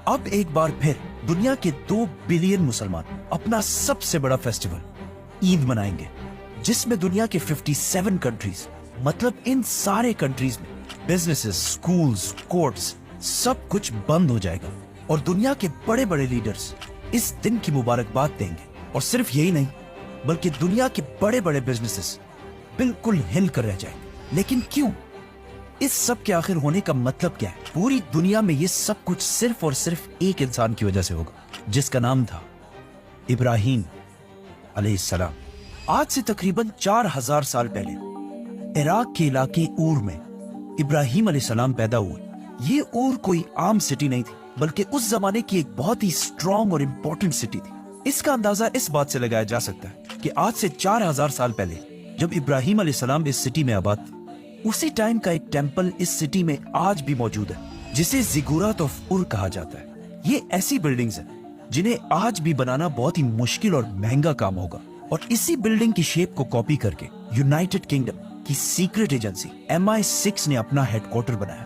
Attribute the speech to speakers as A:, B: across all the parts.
A: अब एक बार फिर दुनिया के 2 बिलियन मुसलमान अपना सबसे बड़ा फेस्टिवल ईद मनाएंगे, जिसमें दुनिया के 57 कंट्रीज, मतलब इन सारे कंट्रीज में बिजनेसेस, स्कूल्स, कोर्ट्स सब कुछ बंद हो जाएगा और दुनिया के बड़े बड़े लीडर्स इस दिन की मुबारकबाद देंगे। और सिर्फ यही नहीं, बल्कि दुनिया के बड़े बड़े बिजनेसेस बिल्कुल हिल कर रह जाएंगे। लेकिन क्यों? इस सब के आखिर होने का मतलब क्या है? पूरी दुनिया में ये सब कुछ सिर्फ और सिर्फ एक इंसान की वजह से होगा, जिसका नाम था इब्राहीम अलैहिस्सलाम। आज से तकरीबन 4000 साल पहले इराक के इलाके ऊर में इब्राहीम अलैहिस्सलाम पैदा हुए। ये ऊर कोई आम सिटी नहीं थी, बल्कि उस जमाने की एक बहुत ही स्ट्रॉन्ग और इम्पोर्टेंट सिटी थी। इसका अंदाजा इस बात से लगाया जा सकता है कि आज से 4000 साल पहले जब इब्राहीम अलैहिस्सलाम इस सिटी में आबाद थे, उसी टाइम का एक टेंपल इस सिटी में आज भी मौजूद है, जिसे जिगुरात ऑफ उर कहा जाता है। ये ऐसी बिल्डिंग्स हैं जिन्हें आज भी बनाना बहुत ही मुश्किल और महंगा काम होगा। और इसी बिल्डिंग की शेप को कॉपी करके यूनाइटेड किंगडम की सीक्रेट एजेंसी MI6 ने अपना हेडक्वार्टर बनाया।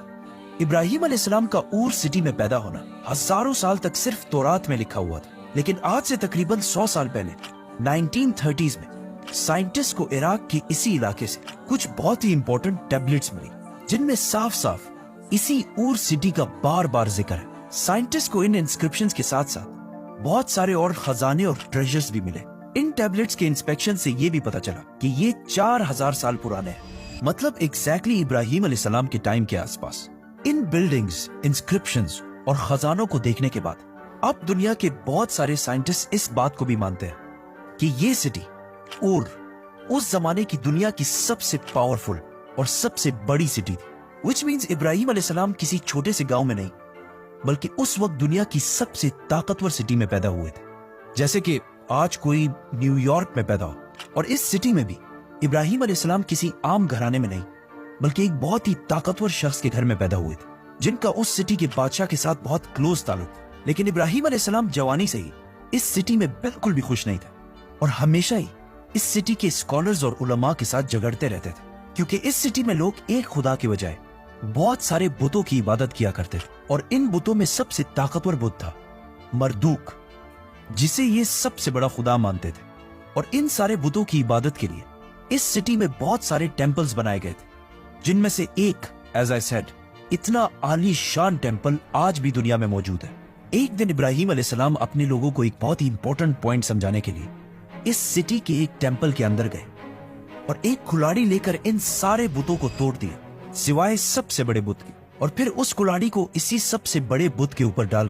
A: इब्राहीम अलैहिस्सलाम का ऊर सिटी में पैदा होना हजारों साल तक सिर्फ तौरात में लिखा हुआ था, लेकिन आज से तकरीबन 100 साल पहले 1930s में साइंटिस्ट को इराक के इसी इलाके से कुछ बहुत ही इंपॉर्टेंट टैबलेट्स मिली, जिनमें साफ साफ इसी ऊर सिटी का बार बार जिक्र है। साइंटिस्ट को इन इंस्क्रिप्शंस के साथ साथ बहुत सारे और खजाने और ट्रेजर्स भी मिले। इन टैबलेट्स के इंस्पेक्शन से ये भी पता चला कि ये 4000 साल पुराने हैं, मतलब एग्जैक्टली इब्राहीम अलैहिस्सलाम के टाइम के आसपास। इन बिल्डिंग्स, इंस्क्रिप्शंस और खजानों को देखने के बाद अब दुनिया के बहुत सारे साइंटिस्ट इस बात को भी मानते हैं कि ये सिटी ऊर उस जमाने की दुनिया की सबसे पावरफुल और सबसे बड़ी सिटी थी। विच मीन्स इब्राहीम अलैहिस्सलाम किसी छोटे से गांव में नहीं, बल्कि उस वक्त दुनिया की सबसे ताकतवर सिटी में पैदा हुए थे। जैसे कि आज कोई न्यूयॉर्क में पैदा हो, और इस सिटी में भी इब्राहीम अलैहिस्सलाम किसी आम घराने में नहीं, बल्कि एक बहुत ही ताकतवर शख्स के घर में पैदा हुए थे, जिनका उस सिटी के बादशाह के साथ बहुत क्लोज ताल्लुक था। लेकिन इब्राहीम अलैहिस्सलाम जवानी से ही इस सिटी में बिल्कुल भी खुश नहीं थे और हमेशा ही इस सिटी के स्कॉलर्स और उलमा के साथ झगड़ते रहते थे, क्योंकि इस सिटी में लोग एक खुदा के बजाय बहुत सारे बुतों की इबादत किया करते थे। और इन बुतों में सबसे ताकतवर बुत था मरदूक, जिसे ये सबसे बड़ा खुदा मानते थे। और इन सारे बुतों की इबादत के लिए इस सिटी में बहुत सारे टेंपल्स बनाए गए थे, जिनमें से एक, एज आई सेड, इतना आलीशान टेंपल आज भी दुनिया में मौजूद है। एक दिन इब्राहीम अलैहिस्सलाम अपने लोगों को एक बहुत ही इंपॉर्टेंट पॉइंट समझाने के लिए इस सिटी के एक टेंपल के अंदर गए और एक कुल्हाड़ी लेकर इन सारे बुतों को तोड़ दिया, सिवाय सबसे बड़े बुत के। और फिर उस कुल्हाड़ी को इसी सबसे बड़े बुत के ऊपर डाल